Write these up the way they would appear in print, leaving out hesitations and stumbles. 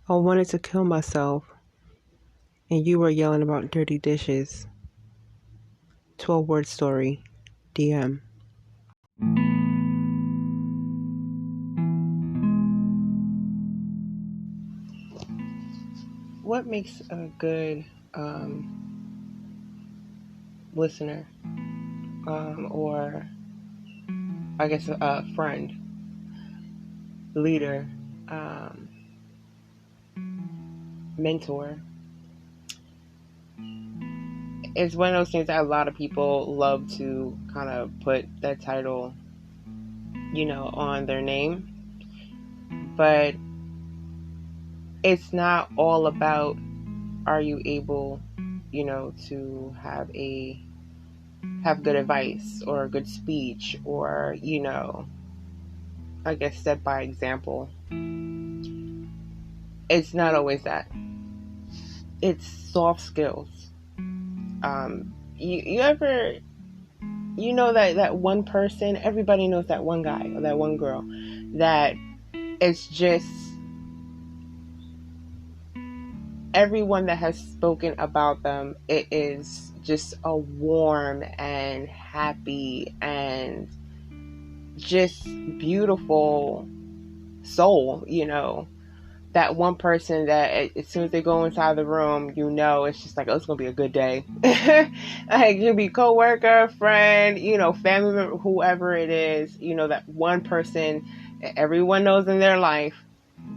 I wanted to kill myself, and you were yelling about dirty dishes. 12-word story. DM. What makes a good listener, or I guess a friend, leader, um, mentor? It's one of those things that a lot of people love to kind of put that title, on their name. But it's not all about, are you able, to have good advice or a good speech, or, I guess set by example. It's not always that. It's soft skills. You ever, that one person, everybody knows that one guy or that one girl that it's just, everyone that has spoken about them, it is just a warm and happy and just beautiful soul, that one person that as soon as they go inside the room, it's just like, oh, it's going to be a good day. Like, you'll be coworker, friend, family member, whoever it is, that one person everyone knows in their life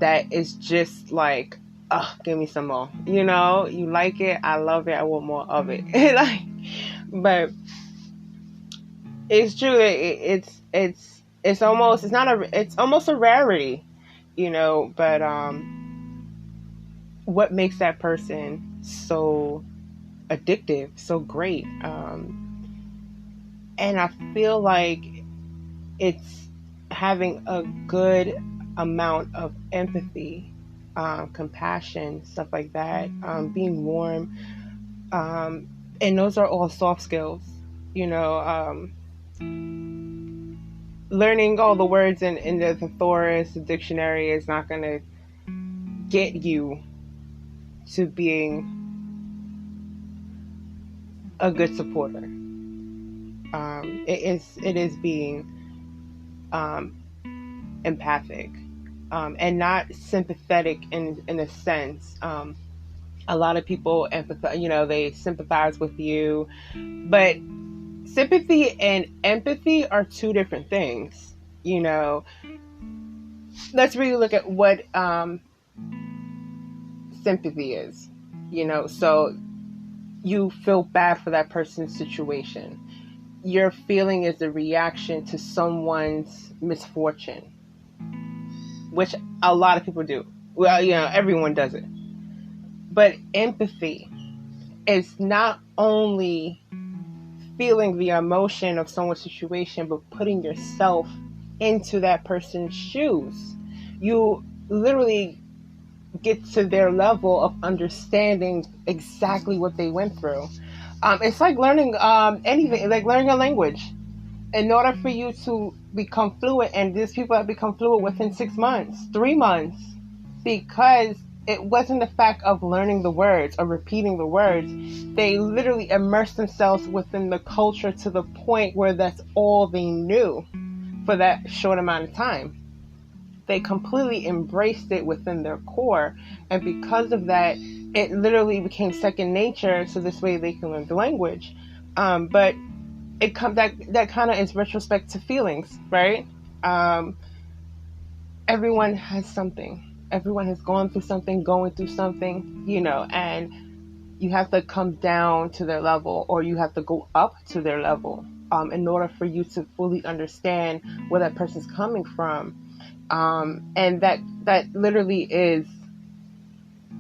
that is just like, oh, give me some more. You like it, I love it, I want more of it. Like, but it's true. It's almost, it's almost a rarity, but what makes that person so addictive, so great? And I feel like it's having a good amount of empathy, compassion, stuff like that, being warm. And those are all soft skills, learning all the words in the thesaurus, the dictionary is not going to get you to being a good supporter. It is being empathic, and not sympathetic in a sense. A lot of people empathize, they sympathize with you, but sympathy and empathy are two different things. Let's really look at what sympathy is. So you feel bad for that person's situation. Your feeling is a reaction to someone's misfortune, which a lot of people do. Well, everyone does it. But empathy is not only feeling the emotion of someone's situation, but putting yourself into that person's shoes. You literally get to their level of understanding exactly what they went through. It's like learning anything, like learning a language. In order for you to become fluent, and there's people that become fluent within 6 months, 3 months, because it wasn't the fact of learning the words or repeating the words. They literally immersed themselves within the culture to the point where that's all they knew for that short amount of time. They completely embraced it within their core, and because of that, it literally became second nature, so this way they can learn the language. But it comes that kind of is retrospect to feelings, right? Everyone has something. Everyone has gone through something, going through something, and you have to come down to their level, or you have to go up to their level, in order for you to fully understand where that person's coming from. And that literally is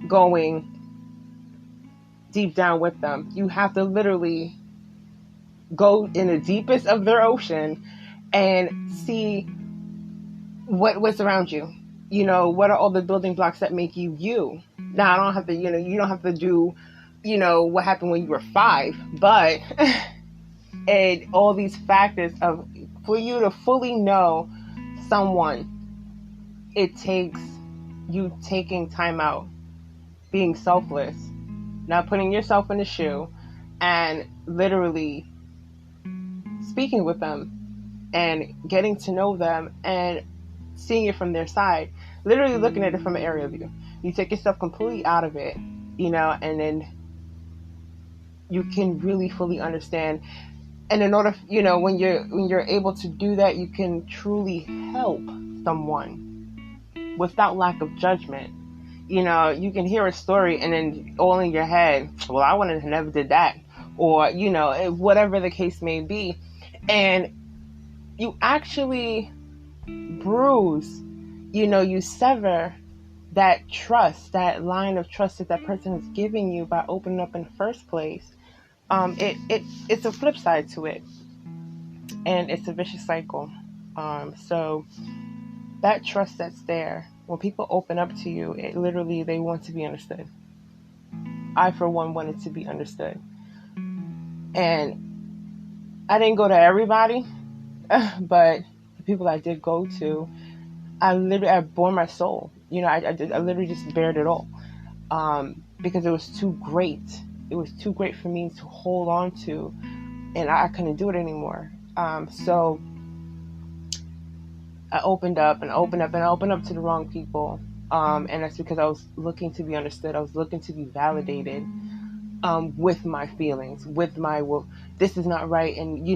going deep down with them. You have to literally go in the deepest of their ocean and see what's around you. What are all the building blocks that make you you? Now, I don't have to, you don't have to do, what happened when you were 5, but and all these factors for you to fully know someone, it takes you taking time out, being selfless, not putting yourself in the shoe, and literally speaking with them and getting to know them and seeing it from their side, literally looking at it from an aerial view. You take yourself completely out of it, and then you can really fully understand. And in order, when you're able to do that, you can truly help someone without lack of judgment. You can hear a story and then all in your head, well, I wouldn't have never did that, or whatever the case may be, and you actually bruise, you sever that trust, that line of trust that person is giving you by opening up in the first place. It's a flip side to it, and it's a vicious cycle. So that trust that's there, when people open up to you, it literally, they want to be understood. I, for one, wanted to be understood. And I didn't go to everybody, but the people I did go to, I bore my soul. I literally just bared it all, because it was too great. It was too great for me to hold on to, and I couldn't do it anymore. So I opened up and opened up and I opened up to the wrong people. And that's because I was looking to be understood. I was looking to be validated, with my feelings, with my, well, this is not right. And,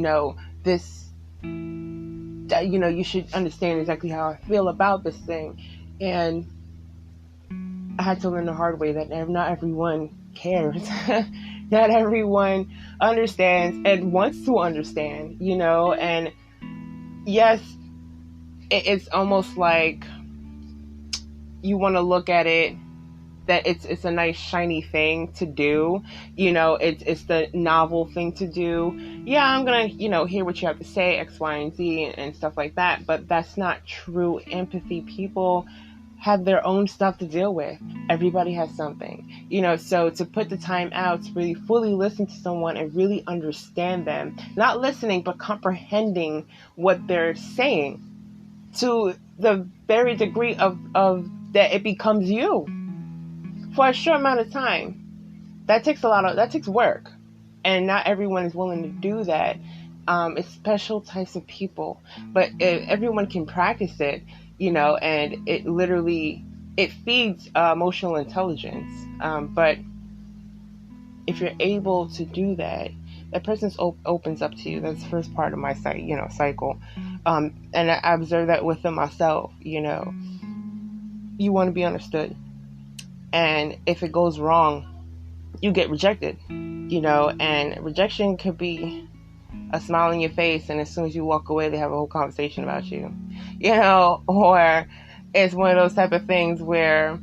this, you should understand exactly how I feel about this thing. And I had to learn the hard way that not everyone cares. Not everyone understands and wants to understand, and yes, it's almost like you want to look at it that it's a nice shiny thing to do, it's the novel thing to do. Yeah, I'm gonna hear what you have to say, X, Y, and Z, and stuff like that, but that's not true empathy. People have their own stuff to deal with. Everybody has something, so to put the time out to really fully listen to someone and really understand them, not listening, but comprehending what they're saying to the very degree of that it becomes you for a short amount of time. That takes work, and not everyone is willing to do that. It's special types of people, but everyone can practice it, and it literally, it feeds emotional intelligence. But if you're able to do that, that person opens up to you. That's the first part of my cycle. And I observe that within myself. You want to be understood, and if it goes wrong, you get rejected. And rejection could be a smile on your face, and as soon as you walk away, they have a whole conversation about you. Or it's one of those type of things where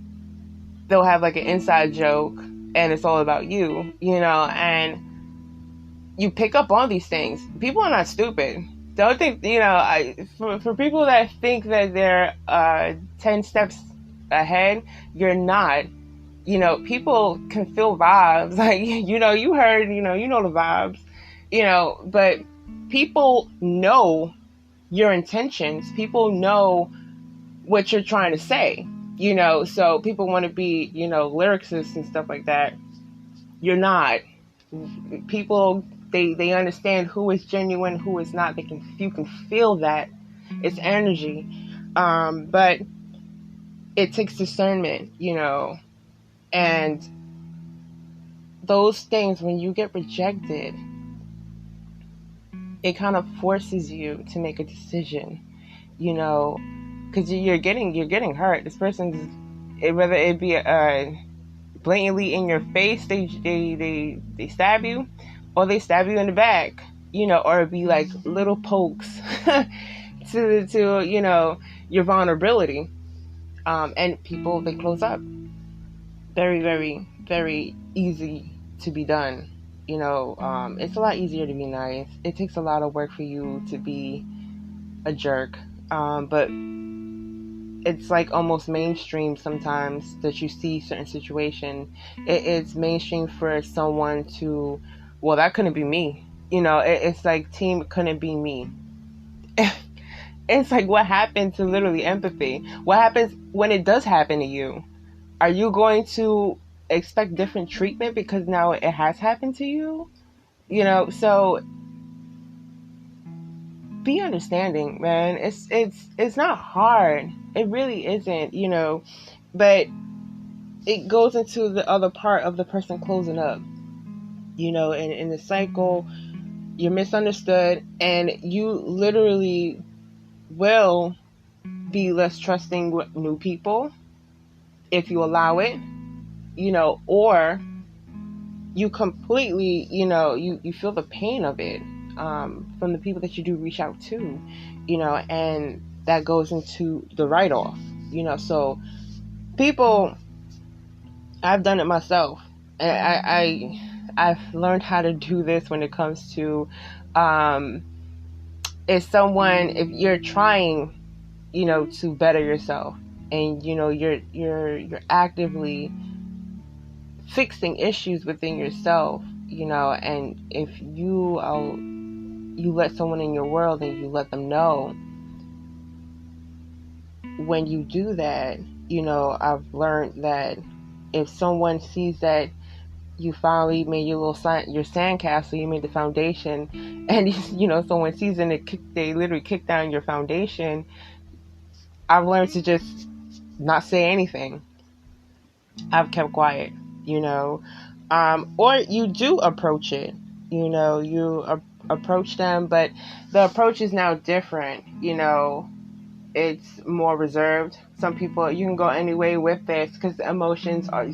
they'll have like an inside joke, and it's all about you. And you pick up on these things. People are not stupid. Don't think, for people that think that they're 10 steps ahead, you're not. People can feel vibes. Like, you heard, you know the vibes, but people know your intentions. People know what you're trying to say, so people want to be, lyricists and stuff like that. You're not. People, they understand who is genuine, who is not. You can feel that. It's energy. But it takes discernment, and those things, when you get rejected, it kind of forces you to make a decision, because you're getting hurt. This person's, whether it be blatantly in your face, they stab you, or they stab you in the back, or it'd be like little pokes to your vulnerability, and people, they close up. Very, very, very easy to be done. It's a lot easier to be nice. It takes a lot of work for you to be a jerk, but it's like almost mainstream sometimes that you see certain situations. It's mainstream for someone to, well, that couldn't be me. It's like, team, couldn't be me. It's like, what happened to literally empathy? What happens when it does happen to you? Are you going to expect different treatment because now it has happened to you? So be understanding, man. It's not hard. It really isn't, but it goes into the other part of the person closing up, and in the cycle, you're misunderstood, and you literally will be less trusting with new people if you allow it, or you completely, you feel the pain of it from the people that you do reach out to, and that goes into the write-off, so people, I've done it myself, and I've learned how to do this when it comes to if you're trying, to better yourself, and you're actively fixing issues within yourself, and if you let someone in your world and you let them know, when you do that, I've learned that if someone sees that you finally made your sandcastle, you made the foundation, and someone sees it and they literally kick down your foundation, I've learned to just not say anything. I've kept quiet, or you do approach it, approach them, but the approach is now different, it's more reserved. Some people, you can go any way with this because emotions are,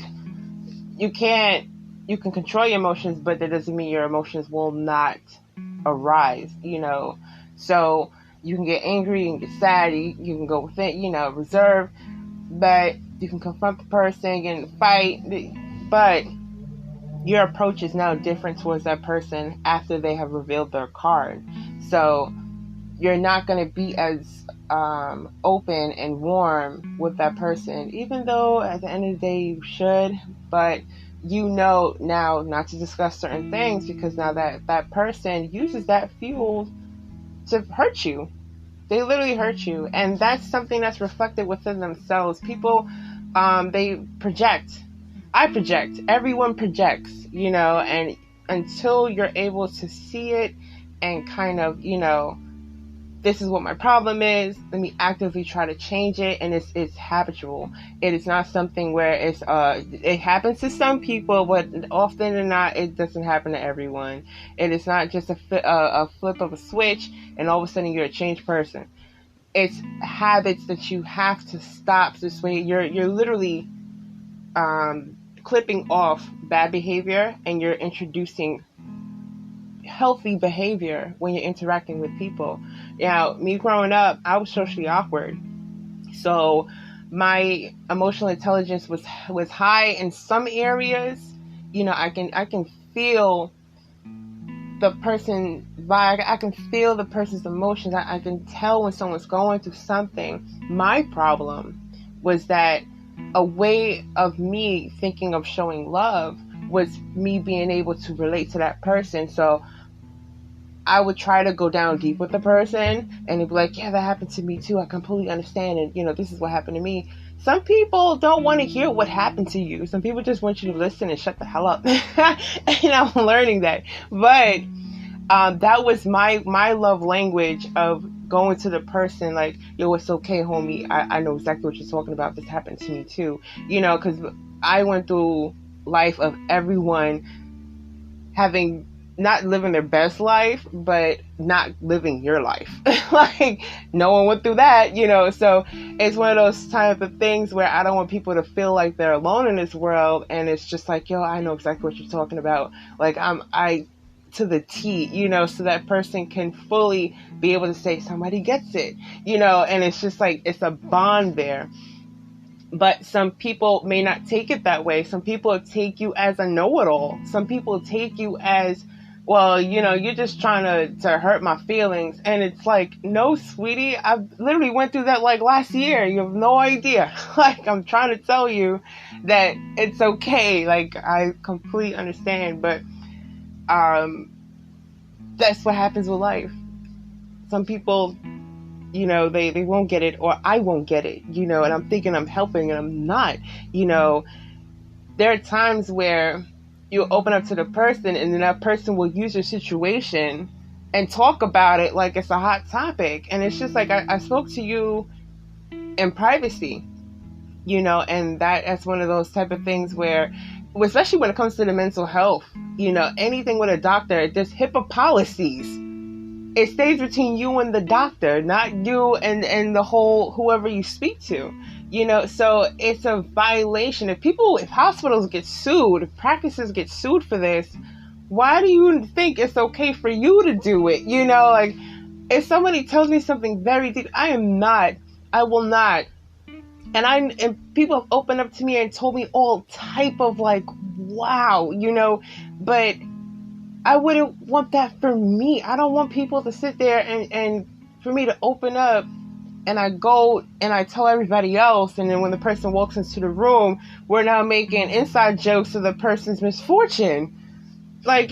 you can control your emotions, but that doesn't mean your emotions will not arise, so you can get angry, you can get sad, you can go with it, reserve, but you can confront the person, get in a fight, but your approach is now different towards that person after they have revealed their card. So you're not going to be as open and warm with that person, even though at the end of the day you should, but now not to discuss certain things, because now that person uses that fuel to hurt you. They literally hurt you, and that's something that's reflected within themselves. People, they project. I project. Everyone projects, and until you're able to see it and kind of, this is what my problem is, let me actively try to change it, and it's habitual. It is not something where it happens to some people, but often than not, it doesn't happen to everyone. It is not just a flip of a switch, and all of a sudden you're a changed person. It's habits that you have to stop this way. You're literally clipping off bad behavior, and you're introducing healthy behavior when you're interacting with people. Now, me growing up, I was socially awkward, so my emotional intelligence was high in some areas. I can feel the person vibe. I can feel the person's emotions. I can tell when someone's going through something. My problem was that a way of me thinking of showing love was me being able to relate to that person. So I would try to go down deep with the person, and they'd be like, yeah, that happened to me too. I completely understand. And, this is what happened to me. Some people don't want to hear what happened to you. Some people just want you to listen and shut the hell up. And I'm learning that. But that was my love language of going to the person like, yo, it's okay, homie. I know exactly what you're talking about. This happened to me too. Because I went through life of everyone having not living their best life, but not living your life. Like, no one went through that, so it's one of those type of things where I don't want people to feel like they're alone in this world, and it's just like, yo, I know exactly what you're talking about. Like, I to the T, so that person can fully be able to say somebody gets it, and it's just like, it's a bond there. But some people may not take it that way. Some people take you as a know-it-all. Some people take you as, well, you're just trying to hurt my feelings. And it's like, no, sweetie, I literally went through that like last year. You have no idea. Like, I'm trying to tell you that it's okay. Like, I completely understand. But that's what happens with life. Some people, they won't get it, or I won't get it, and I'm thinking I'm helping and I'm not. There are times where you open up to the person and then that person will use your situation and talk about it like it's a hot topic. And it's just like, I spoke to you in privacy, and that's one of those type of things where, especially when it comes to the mental health, anything with a doctor, there's HIPAA policies. It stays between you and the doctor, not you and the whole whoever you speak to. So it's a violation. If hospitals get sued, if practices get sued for this, why do you think it's okay for you to do it? Like, if somebody tells me something very deep, I will not. And people have opened up to me and told me all type of like, wow, but I wouldn't want that for me. I don't want people to sit there and for me to open up and I go and I tell everybody else. And then when the person walks into the room, we're now making inside jokes of the person's misfortune. Like,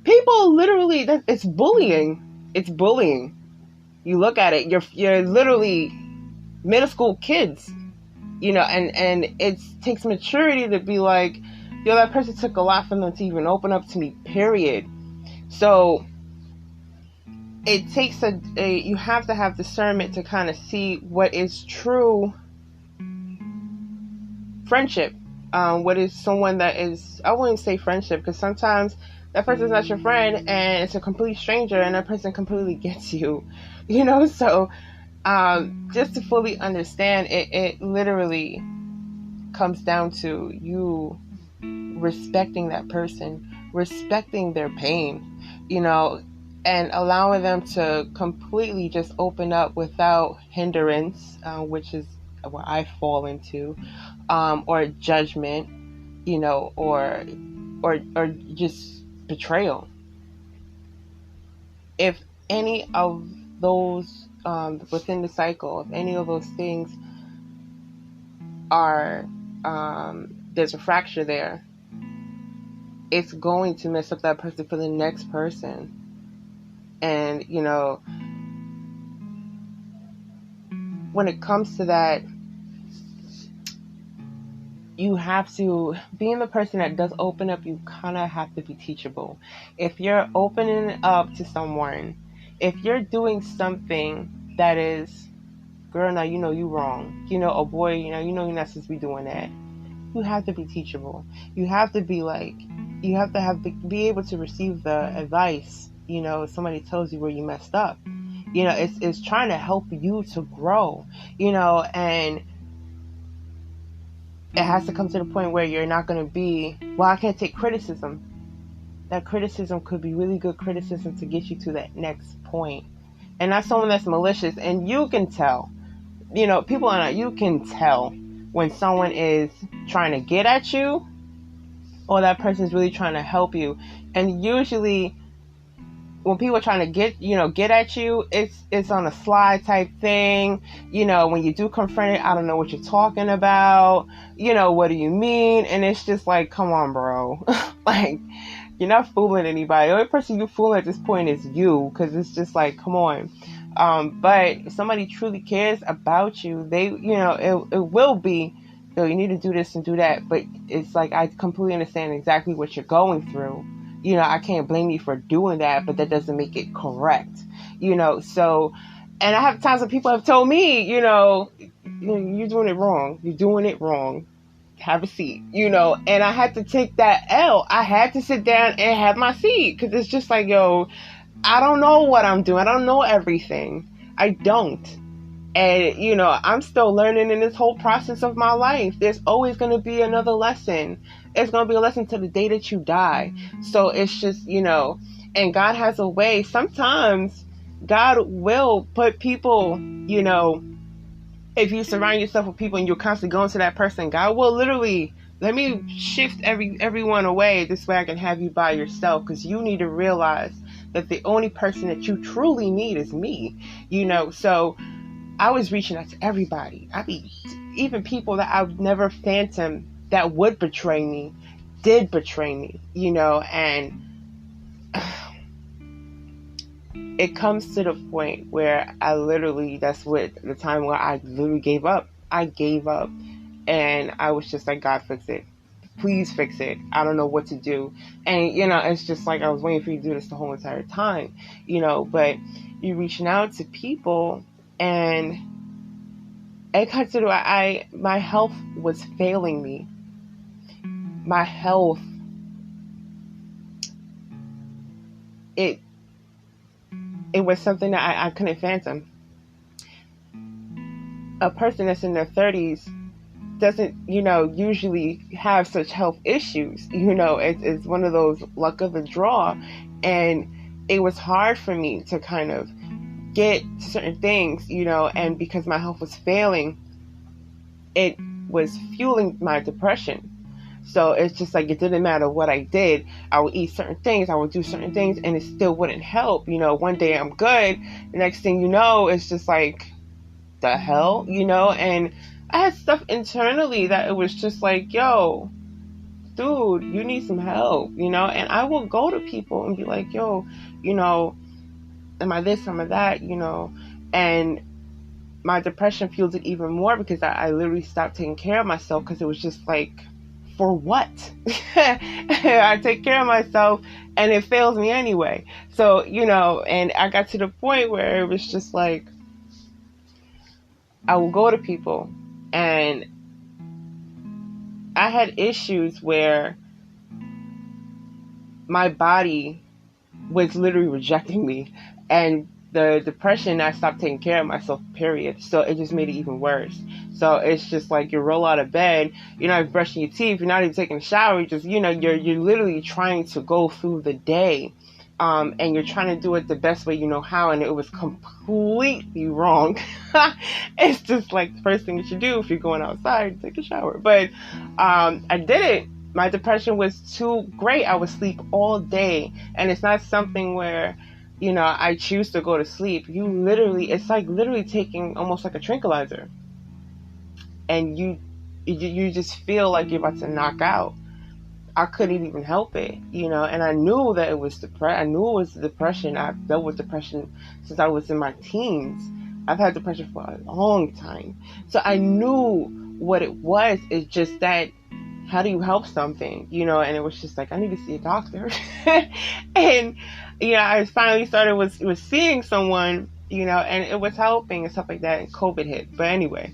people literally, it's bullying. It's bullying. You look at it, you're literally middle school kids, and it takes maturity to be like, that person took a lot for them to even open up to me, period. So it takes you have to have discernment to kind of see what is true friendship. What is someone that is, I wouldn't say friendship, because sometimes that person's not your friend and it's a complete stranger and that person completely gets you, so just to fully understand it literally comes down to you respecting that person, respecting their pain, and allowing them to completely just open up without hindrance, which is what I fall into, or judgment, or just betrayal. If any of those within the cycle, if any of those things are there's a fracture there, it's going to mess up that person for the next person. And when it comes to that, you have to, being the person that does open up, you kind of have to be teachable. If you're opening up to someone, if you're doing something that is, girl, now you wrong, a boy, you're not supposed to be doing that, you have to be teachable. You have to be like, you have to be able to receive the advice, if somebody tells you where you messed up. It's trying to help you to grow, and it has to come to the point where you're not going to be, well, I can't take criticism. That criticism could be really good criticism to get you to that next point. And not someone that's malicious. And you can tell, people are not, you can tell when someone is trying to get at you or that person's really trying to help you. And usually when people are trying to get at you, it's on a slide type thing. When you do confront it, I don't know what you're talking about. What do you mean? And it's just like, come on, bro. Like, you're not fooling anybody. The only person you fooling at this point is you, because it's just like, come on. But if somebody truly cares about you, they, it will be, you need to do this and do that. But it's like, I completely understand exactly what you're going through. I can't blame you for doing that, but that doesn't make it correct. So, and I have times when people have told me, you're doing it wrong. You're doing it wrong. Have a seat, and I had to take that L. I had to sit down and have my seat, because it's just like, I don't know what I'm doing. I don't know everything. I don't. And, I'm still learning in this whole process of my life. There's always going to be another lesson. It's going to be a lesson to the day that you die. So it's just, and God has a way. Sometimes God will put people, if you surround yourself with people and you're constantly going to that person, God will literally, let me shift everyone away. This way I can have you by yourself, because you need to realize that the only person that you truly need is me, So I was reaching out to everybody. Even people that I would never phantom that would betray me, did betray me, and it comes to the point where I literally, that's what the time where I literally gave up. I gave up, and I was just like, God, fix it. Please fix it. I don't know what to do. And, it's just like I was waiting for you to do this the whole entire time, but you're reaching out to people, and it got to my health was failing me. My health, it was something that I couldn't fathom. A person that's in their 30s doesn't, usually have such health issues. It's one of those luck of the draw. And it was hard for me to kind of get certain things, and because my health was failing, it was fueling my depression. So it's just like, it didn't matter what I did. I would eat certain things, I would do certain things, and it still wouldn't help. One day I'm good, the next thing you know, it's just like, the hell, and I had stuff internally that it was just like, yo, dude, you need some help, and I will go to people and be like, yo, am I this, am I that, and my depression fueled it even more, because I literally stopped taking care of myself, because it was just like, for what? I take care of myself and it fails me anyway. So, and I got to the point where it was just like, I will go to people, and I had issues where my body was literally rejecting me, and the depression, I stopped taking care of myself, period. So it just made it even worse. So it's just like, you roll out of bed, you're not brushing your teeth, you're not even taking a shower, you just, you're literally trying to go through the day. And you're trying to do it the best way you know how, and it was completely wrong. It's just like the first thing you should do if you're going outside, take a shower. But I did it. My depression was too great. I would sleep all day, and it's not something where, I choose to go to sleep. It's like literally taking almost like a tranquilizer, and you just feel like you're about to knock out. I couldn't even help it, and I knew that it was I knew it was depression. I've dealt with depression since I was in my teens. I've had depression for a long time. So I knew what it was. It's just that, how do you help something, and it was just like, I need to see a doctor. And, I finally started was seeing someone, and it was helping and stuff like that, and COVID hit. But anyway,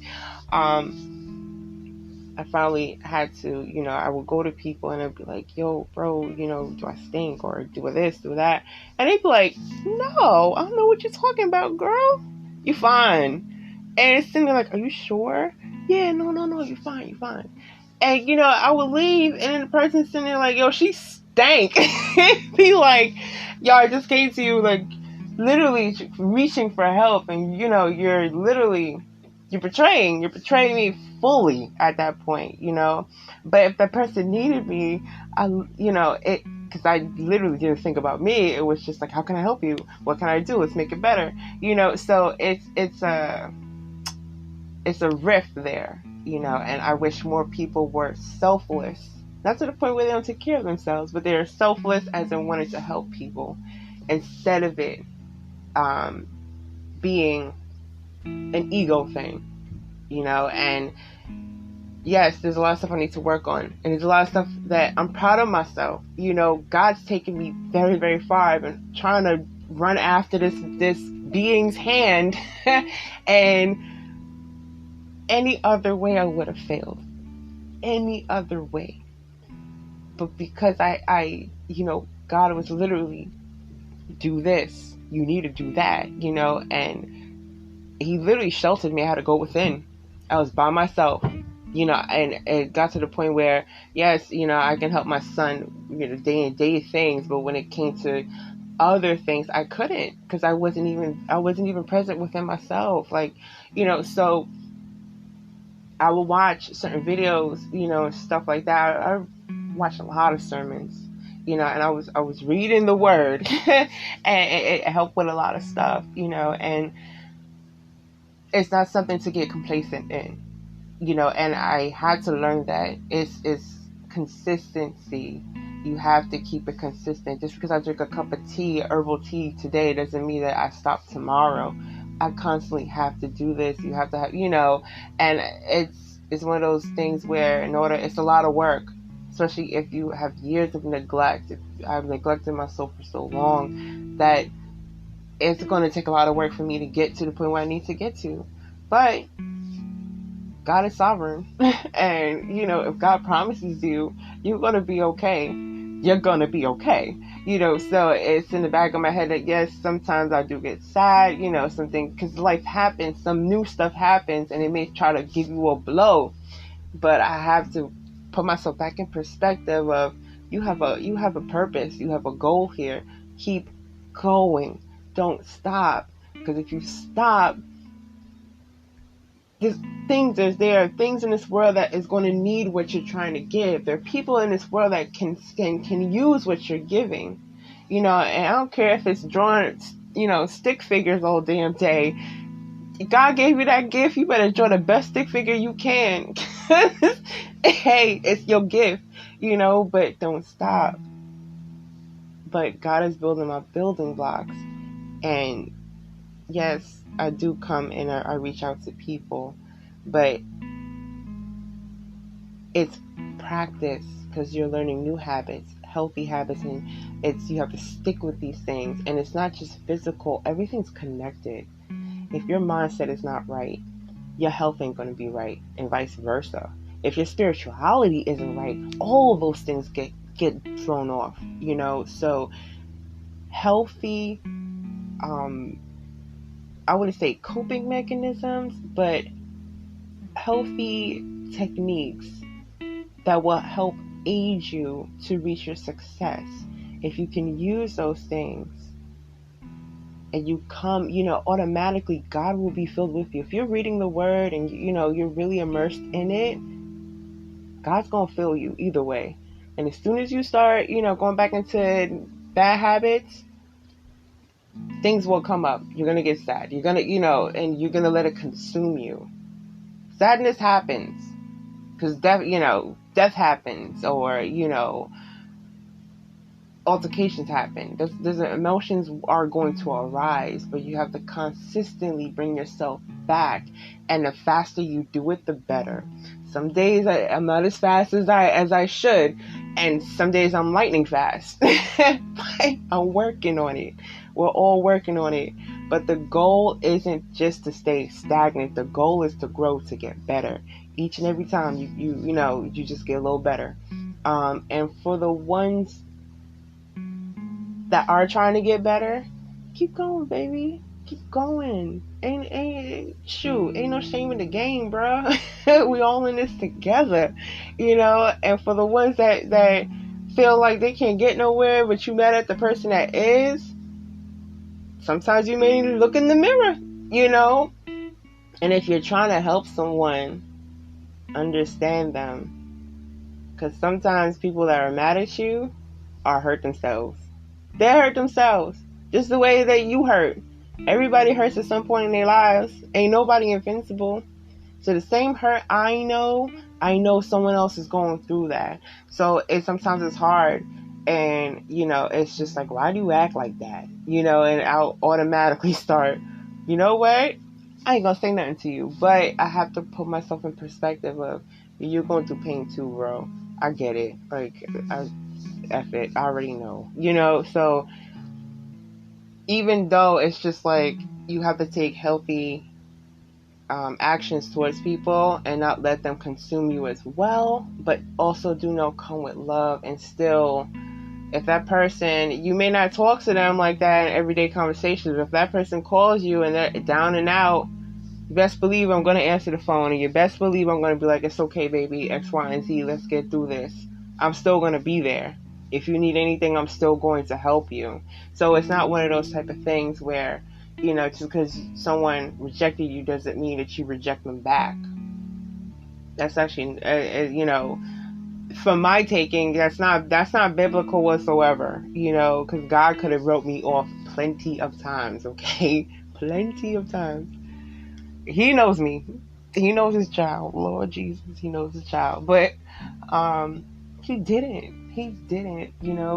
I finally had to, I would go to people and I'd be like, yo, bro, do I stink, or do this, do that? And they'd be like, no, I don't know what you're talking about, girl. You fine. And it's sitting there like, are you sure? Yeah, no, you're fine. And, I would leave, and then the person's sitting there like, yo, she stank. Be like, yo, I just came to you, like, literally reaching for help, and, you're betraying me fully at that point, But if that person needed me, because I literally didn't think about me. It was just like, how can I help you? What can I do? Let's make it better, So it's a rift there, and I wish more people were selfless, not to the point where they don't take care of themselves, but they're selfless as in wanting to help people, instead of it being an ego thing, and yes, there's a lot of stuff I need to work on, and there's a lot of stuff that I'm proud of myself. God's taken me very, very far. I've been trying to run after this being's hand, and any other way I would have failed. Any other way. But because I God was literally, do this, you need to do that, and he literally sheltered me. I had to go within. I was by myself, and it got to the point where, yes, I can help my son, day and day things, but when it came to other things, I couldn't, because I wasn't even present within myself. Like, so I would watch certain videos, and stuff like that. I watched a lot of sermons, and I was reading the word, and it helped with a lot of stuff, and it's not something to get complacent in, and I had to learn that it's consistency, you have to keep it consistent. Just because I drink a cup of tea, herbal tea today, doesn't mean that I stop tomorrow. I constantly have to do this. You have to have, and it's one of those things where it's a lot of work, especially if you have years of neglect. If I've neglected myself for so long that it's going to take a lot of work for me to get to the point where I need to get to. But God is sovereign. And, if God promises you, you're going to be okay. You're going to be okay. So it's in the back of my head that, yes, sometimes I do get sad, something, because life happens, some new stuff happens, and it may try to give you a blow. But I have to put myself back in perspective of, you have a purpose, you have a goal here. Keep going. Don't stop. Because if you stop, there are things in this world that is going to need what you're trying to give. There are people in this world that can use what you're giving. And I don't care if it's drawing, stick figures all damn day. God gave you that gift. You better draw the best stick figure you can. Hey, it's your gift, but don't stop. But God is building my building blocks. And yes, I do come and I reach out to people, but it's practice, because you're learning new habits, healthy habits, and you have to stick with these things. And it's not just physical, everything's connected. If your mindset is not right, your health ain't going to be right, and vice versa. If your spirituality isn't right, all of those things get thrown off, so healthy, I wouldn't say coping mechanisms, but healthy techniques that will help aid you to reach your success. If you can use those things and you come, automatically God will be filled with you. If you're reading the word and, you're really immersed in it, God's going to fill you either way. And as soon as you start, going back into bad habits, things will come up. You're going to get sad. You're going to, and you're going to let it consume you. Sadness happens because death happens, or, altercations happen. Those emotions are going to arise, but you have to consistently bring yourself back. And the faster you do it, the better. Some days I'm not as fast as I should, and some days I'm lightning fast. I'm working on it. We're all working on it. But the goal isn't just to stay stagnant. The goal is to grow, to get better. Each and every time you just get a little better. And for the ones that are trying to get better, keep going, baby. Keep going. Ain't no shame in the game, bro. We all in this together, and for the ones that feel like they can't get nowhere, but you mad at the person that is, sometimes you may need to look in the mirror, and if you're trying to help someone, understand them, because sometimes people that are mad at you are hurt themselves. They hurt themselves just the way that you hurt. Everybody hurts at some point in their lives. Ain't nobody invincible. So the same hurt I know someone else is going through that. So sometimes it's hard, and it's just like, why do you act like that? And I'll automatically start, you know what? I ain't gonna say nothing to you, but I have to put myself in perspective of, you're going through pain too, bro. I get it. Like, F it, I already know, so even though it's just like, you have to take healthy actions towards people and not let them consume you as well, but also do not come with love. And still, if that person, you may not talk to them like that in everyday conversations, but if that person calls you and they're down and out, you best believe I'm going to answer the phone, and you best believe I'm going to be like, it's okay, baby, X, Y, and Z, let's get through this. I'm still going to be there. If you need anything, I'm still going to help you. So it's not one of those type of things where, just because someone rejected you doesn't mean that you reject them back. That's actually, from my taking, that's not biblical whatsoever, because God could have wrote me off plenty of times, okay? Plenty of times. He knows me. He knows his child. Lord Jesus, he knows his child. But he didn't,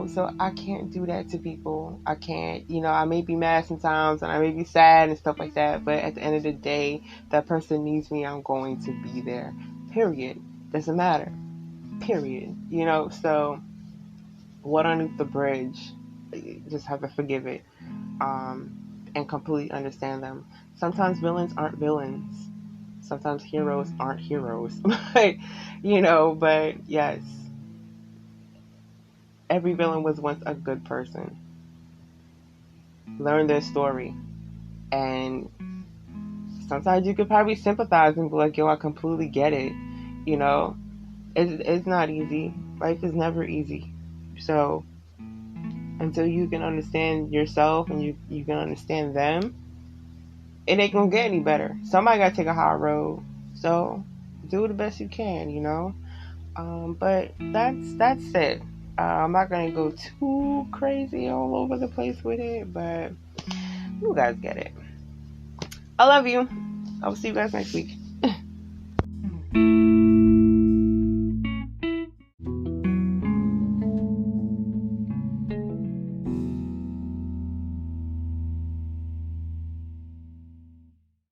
so I can't do that to people. I can't, I may be mad sometimes and I may be sad and stuff like that, but at the end of the day, that person needs me, I'm going to be there, period. Doesn't matter, period. So what underneath the bridge, just have to forgive it, and completely understand them. Sometimes villains aren't villains. Sometimes heroes aren't heroes. but yes, every villain was once a good person. Learn their story. And sometimes you could probably sympathize and be like, yo, I completely get it. It's not easy. Life is never easy. So until you can understand yourself and you can understand them, it ain't gonna get any better. Somebody gotta take a high road. So do the best you can, But that's it. I'm not gonna go too crazy all over the place with it, but you guys get it. I love you. I will see you guys next week.